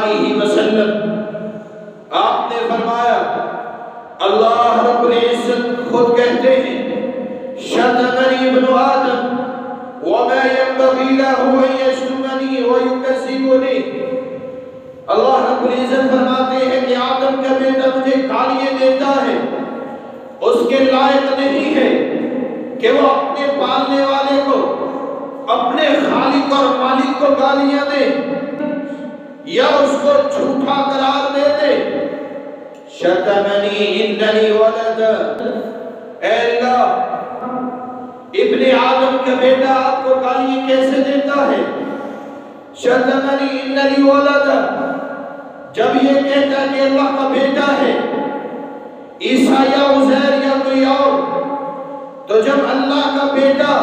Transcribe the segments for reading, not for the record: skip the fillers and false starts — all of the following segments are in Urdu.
وآلہ وسلم آپ نے فرمایا، اللہ رب العزت خود کہتے ہیں شتمنی ابن آدم وما ينبغي له ان يشتمني ويكذبني۔ اللہ رب العزت فرماتے ہیں کہ آدم کا بیٹا مجھے گالیاں دیتا ہے، اس کے لائق نہیں ہے کہ وہ اپنے پالنے والے کو، اپنے خالق اور مالک کو گالیاں دے یا اس کو جھوٹا قرار دے دے۔ شتمنی اننی ولد، اے اللہ ابن آدم کا بیٹا آپ کو گالیاں کیسے دیتا ہے؟ شتمنی اننی ولد، جب یہ کہتا ہے کہ اللہ کا بیٹا ہے، عیسیٰ یا عزیر یا کوئی اور، تو جب اللہ کا بیٹا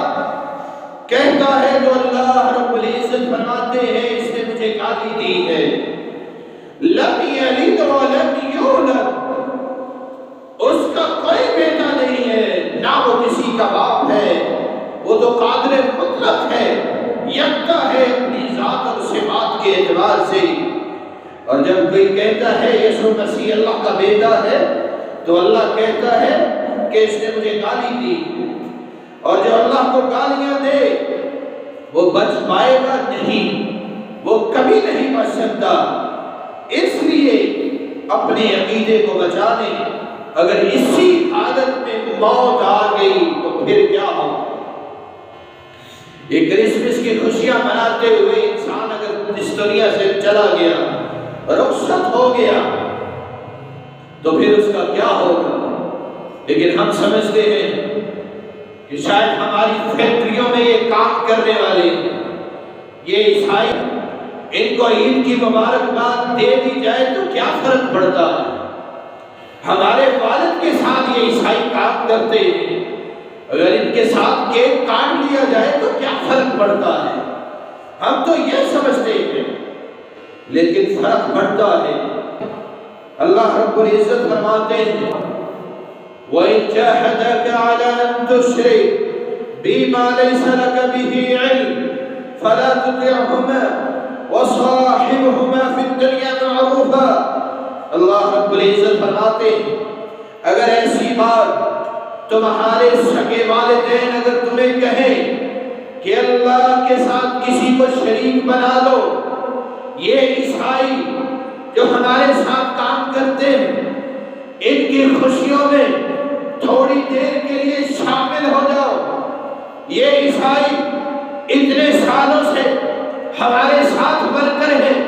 کہتا ہے تو اللہ رب العزت فرماتے ہیں اس نے مجھے گالی دی ہے۔ لم یلد ولم یولد، اس کا کوئی بیٹا نہیں ہے، نہ وہ کسی کا باپ ہے، وہ تو قادر مطلق ہے، یکتا ہے اپنی ذات اور صفات کے اعتبار سے۔ اور جب کوئی کہتا ہے یسوع مسیح اللہ کا بیٹا ہے تو اللہ کہتا ہے کہ اس نے مجھے گالی دی، اور جو اللہ کو گالیاں دے وہ بچ پائے گا نہیں، وہ کبھی نہیں بچ سکتا۔ اس لیے اپنے عقیدے کو بچانے اگر اسی حالت میں موت آ گئی تو پھر کیا ہو؟ یہ کرسمس کی خوشیاں مناتے ہوئے انسان اگر اس دنیا سے چلا گیا، رخصت ہو گیا، تو پھر اس کا کیا ہوگا؟ لیکن ہم سمجھتے ہیں کہ شاید ہماری فیکٹریوں میں یہ کام کرنے والے یہ عیسائی، ان کو عید کی مبارکباد دے دی جائے تو کیا فرق پڑتا ہے؟ ہمارے والد کے ساتھ یہ عیسائی کام کرتے ہیں، اگر ان کے ساتھ کیک کاٹ لیا جائے تو کیا فرق پڑتا ہے؟ ہم تو یہ سمجھتے ہیں، لیکن فرق پڑتا ہے۔ اللہ رب العزت فرماتے ہیں وَإِن جَاهَدَاكَ عَلَىٰ أَن تُشْرِكَ بِمَا لَيْسَ لَكَ بِهِ عِلْمٌ فَلَا تُطِعْهُمَا وَصَاحِبْهُمَا فِي الدُّنْيَا مَعْرُوفًا۔ اللہ رب العزت فرماتے ہیں اگر ایسی بات تمہارے سگے والدین اگر تمہیں کہیں کہ اللہ کے ساتھ کسی کو شریک بنا دو، یہ عیسائی جو ہمارے ساتھ کام کرتے ہیں ان کی خوشیوں میں تھوڑی دیر کے لیے شامل ہو جاؤ، یہ عیسائی اتنے سالوں سے ہمارے ساتھ ورکر ہیں،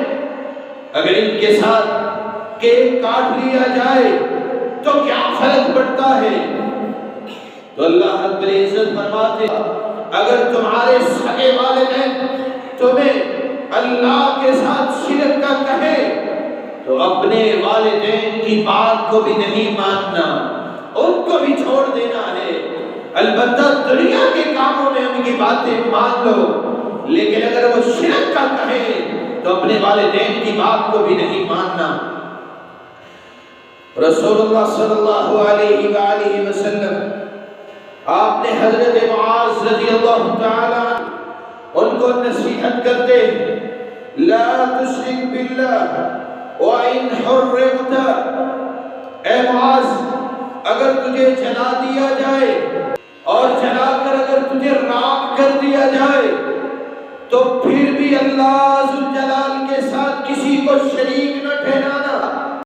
اگر ان کے ساتھ کیک کاٹ لیا جائے تو کیا فرق پڑتا ہے؟ تو اللہ رب العزت فرماتے اگر تمہارے سگے والدین تمہیں اللہ کے ساتھ شرک کا کہے تو اپنے والدین کی بات کو بھی نہیں ماننا، ان کو بھی چھوڑ دینا ہے۔ البتہ دنیا کے کاموں میں ان کی باتیں مان لو، لیکن اگر وہ شرک کا کہے تو اپنے والدین کی بات کو بھی نہیں ماننا۔ رسول اللہ صلی اللہ علیہ وآلہ وسلم آپ نے حضرت معاذ رضی اللہ تعالیٰ ان کو نصیحت کرتے لا تشرک باللہ وَإِنْ حُرِّقْتَ، اے معاذ اگر تجھے جلا دیا جائے اور جلا کر اگر تجھے راکھ کر دیا جائے تو پھر بھی اللہ ذوالجلال کے ساتھ کسی کو شریک